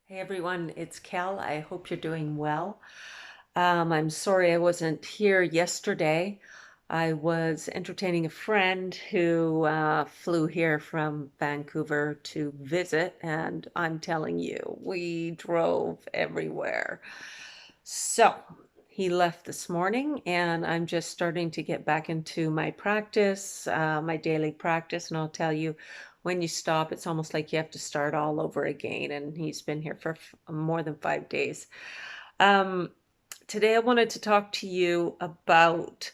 Hey everyone, it's Cal. I hope you're doing well. I'm sorry I wasn't here yesterday. I was entertaining a friend who flew here from Vancouver to visit, and I'm telling you, we drove everywhere. So he left this morning, and I'm just starting to get back into my practice, my daily practice, and I'll tell you, when you stop, it's almost like you have to start all over again. And he's been here for more than 5 days. Um, Today, I wanted to talk to you about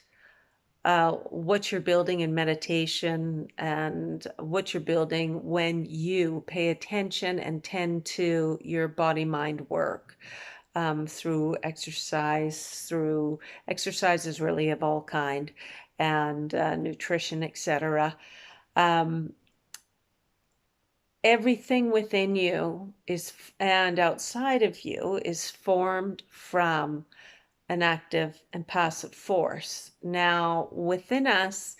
what you're building in meditation and what you're building when you pay attention and tend to your body mind work through exercises really of all kind and nutrition, etc. Um, Everything within you and outside of you is formed from an active and passive force. Now, within us,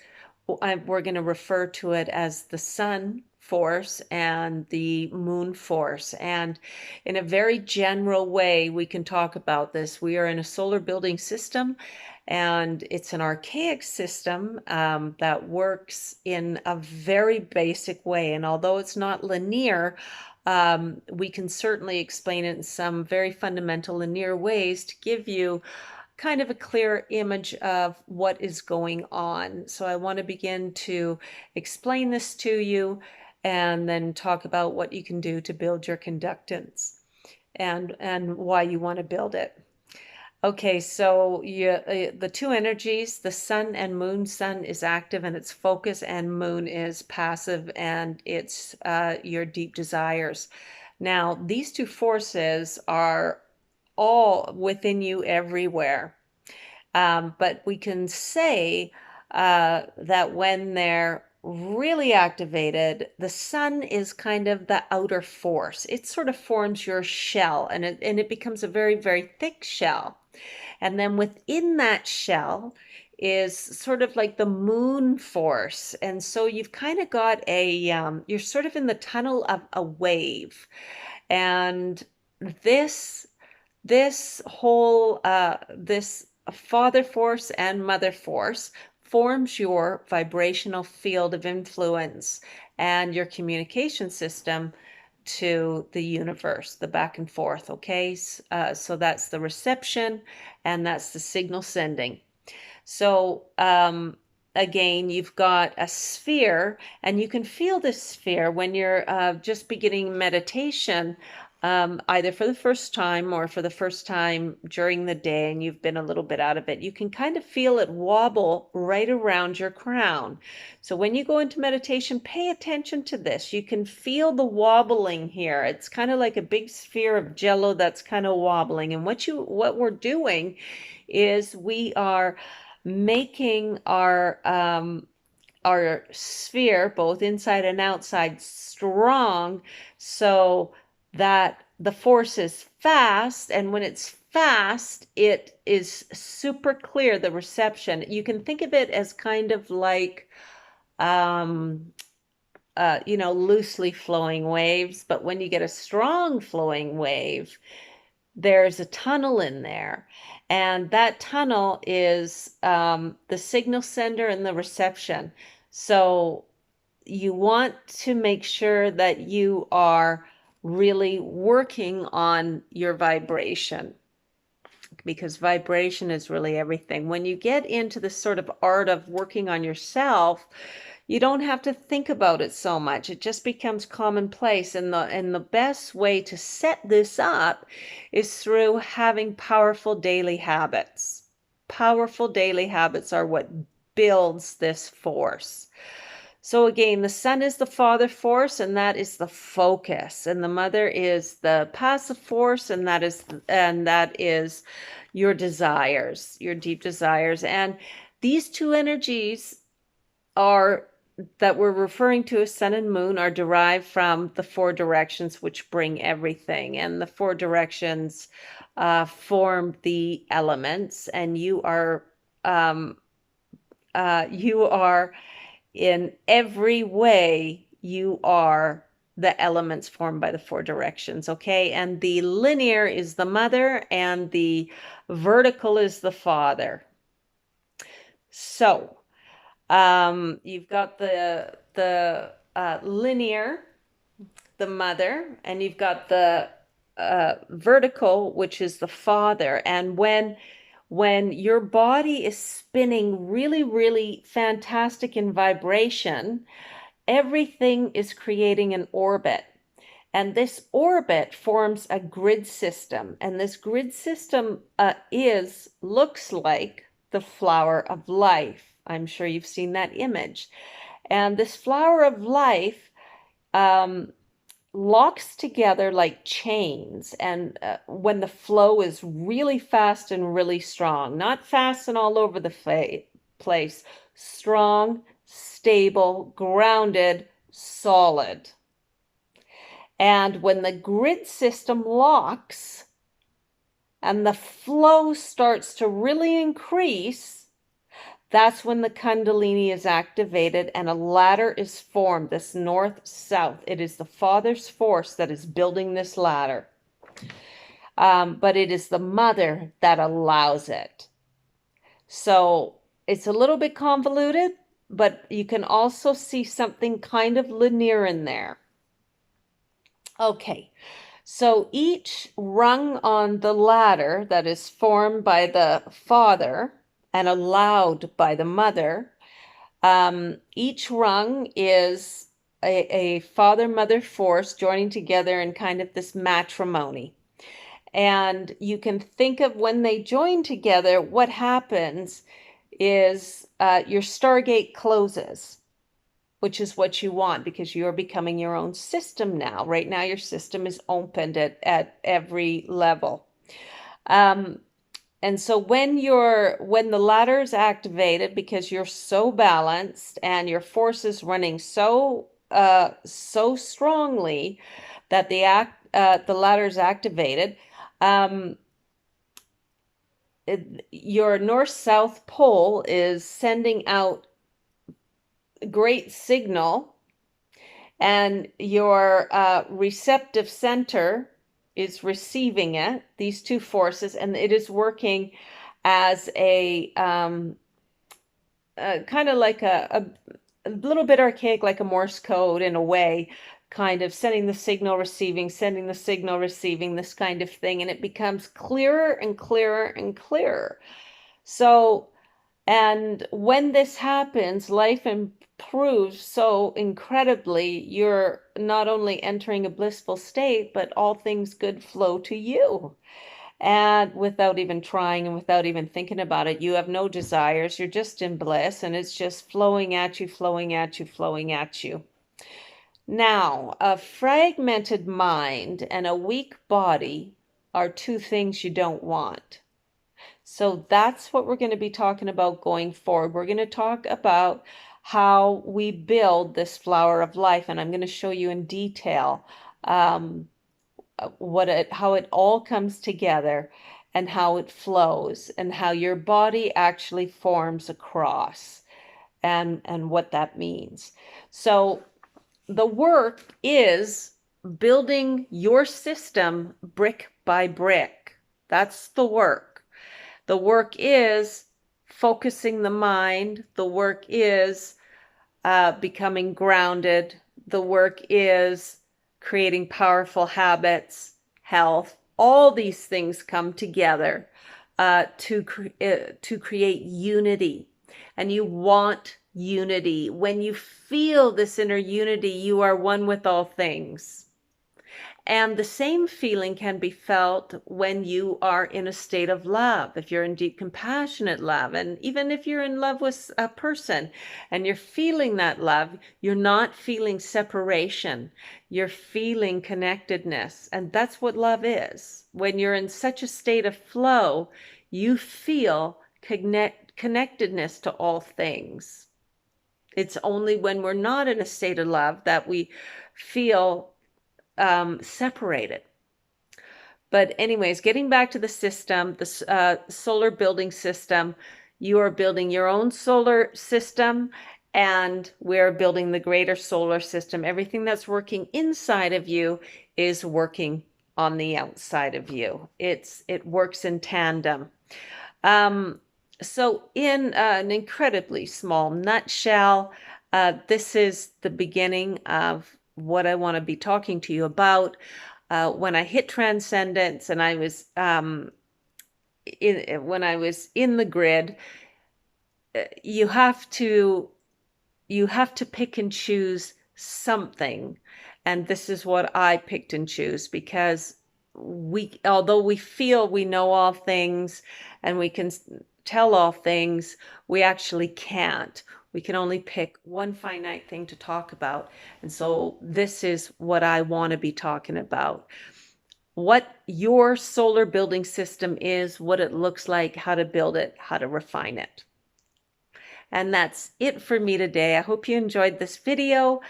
we're going to refer to it as the sun force and the moon force. And in a very general way, we can talk about this. We are in a solar building system, and it's an archaic system that works in a very basic way. And although it's not linear, we can certainly explain it in some very fundamental linear ways to give you kind of a clear image of what is going on. So I want to begin to explain this to you and then talk about what you can do to build your conductance and why you want to build it. Okay, so the two energies, the sun and moon, sun is active and it's focus, and moon is passive and it's your deep desires. Now, these two forces are all within you everywhere. But we can say that when they're really activated, the sun is kind of the outer force. It sort of forms your shell, and it becomes a very, very thick shell. And then within that shell is sort of like the moon force. And so you've kind of got you're sort of in the tunnel of a wave. And this this father force and mother force forms your vibrational field of influence and your communication system to the universe, the back and forth. Okay, so that's the reception and that's the signal sending. So again, you've got a sphere, and you can feel this sphere when you're just beginning meditation, either for the first time or for the first time during the day, and you've been a little bit out of it. You can kind of feel it wobble right around your crown. So when you go into meditation, pay attention to this. You can feel the wobbling here. It's kind of like a big sphere of jello that's kind of wobbling. And what we're doing is we are making our sphere, both inside and outside, strong so that the force is fast. And when it's fast, it is super clear, the reception. You can think of it as kind of like um, loosely flowing waves. But when you get a strong flowing wave, there's a tunnel in there. And that tunnel is the signal sender and the reception. So you want to make sure that you are really working on your vibration, because vibration is really everything. When you get into the sort of art of working on yourself, you don't have to think about it so much. It just becomes commonplace. And the best way to set this up is through having powerful daily habits. Powerful daily habits are what builds this force. So again, the sun is the father force, and that is the focus, and the mother is the passive force, and that is your desires, your deep desires. And these two energies are that we're referring to as sun and moon are derived from the four directions which bring everything. And the four directions form the elements, and you are in every way, you are the elements formed by the four directions, okay? And the linear is the mother and the vertical is the father. So you've got the linear, the mother, and you've got the vertical, which is the father. And when your body is spinning really, really fantastic in vibration, everything is creating an orbit. And this orbit forms a grid system. And this grid system looks like the flower of life. I'm sure you've seen that image. And this flower of life locks together like chains. And when the flow is really fast and really strong, not fast and all over the place, strong, stable, grounded, solid. And when the grid system locks and the flow starts to really increase, that's when the Kundalini is activated and a ladder is formed, this north-south. It is the Father's force that is building this ladder. But it is the mother that allows it. So it's a little bit convoluted, but you can also see something kind of linear in there. Okay, so each rung on the ladder that is formed by the father and allowed by the mother, each rung is a father-mother force joining together in kind of this matrimony. And you can think of when they join together, what happens is your stargate closes, which is what you want because you're becoming your own system now. Right now, your system is opened at every level. And so when the ladder is activated, because you're so balanced and your force is running so strongly that the ladder is activated, your north-south pole is sending out great signal, and your receptive center is receiving it, these two forces, and it is working as a kind of like a little bit archaic, like a Morse code in a way, kind of sending the signal, receiving, sending the signal, receiving, this kind of thing, and it becomes clearer and clearer and clearer. So, and when this happens, life improves so incredibly. You're not only entering a blissful state, but all things good flow to you. And without even trying and without even thinking about it, you have no desires. You're just in bliss and it's just flowing at you, flowing at you, flowing at you. Now, a fragmented mind and a weak body are two things you don't want. So that's what we're going to be talking about going forward. We're going to talk about how we build this flower of life, and I'm going to show you in detail how it all comes together and how it flows and how your body actually forms across and what that means. So the work is building your system brick by brick. That's the work. The work is focusing the mind. The work is becoming grounded. The work is creating powerful habits, health. All these things come together to create unity. And you want unity. When you feel this inner unity, you are one with all things. And the same feeling can be felt when you are in a state of love, if you're in deep compassionate love, and even if you're in love with a person and you're feeling that love, you're not feeling separation, you're feeling connectedness. And that's what love is. When you're in such a state of flow, you feel connectedness to all things. It's only when we're not in a state of love that we feel separated. But anyways, getting back to the system, the solar building system, you are building your own solar system and we're building the greater solar system. Everything that's working inside of you is working on the outside of you. It works in tandem. Um, so in an incredibly small nutshell, this is the beginning of what I want to be talking to you about. When I hit transcendence and I was when I was in the grid, you have to pick and choose something. And this is what I picked and choose, because although we feel we know all things and we can tell all things, we actually can't. We can only pick one finite thing to talk about. And so this is what I want to be talking about. What your solar building system is, what it looks like, how to build it, how to refine it. And that's it for me today. I hope you enjoyed this video,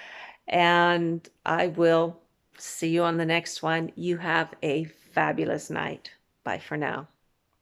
and I will see you on the next one. You have a fabulous night. Bye for now.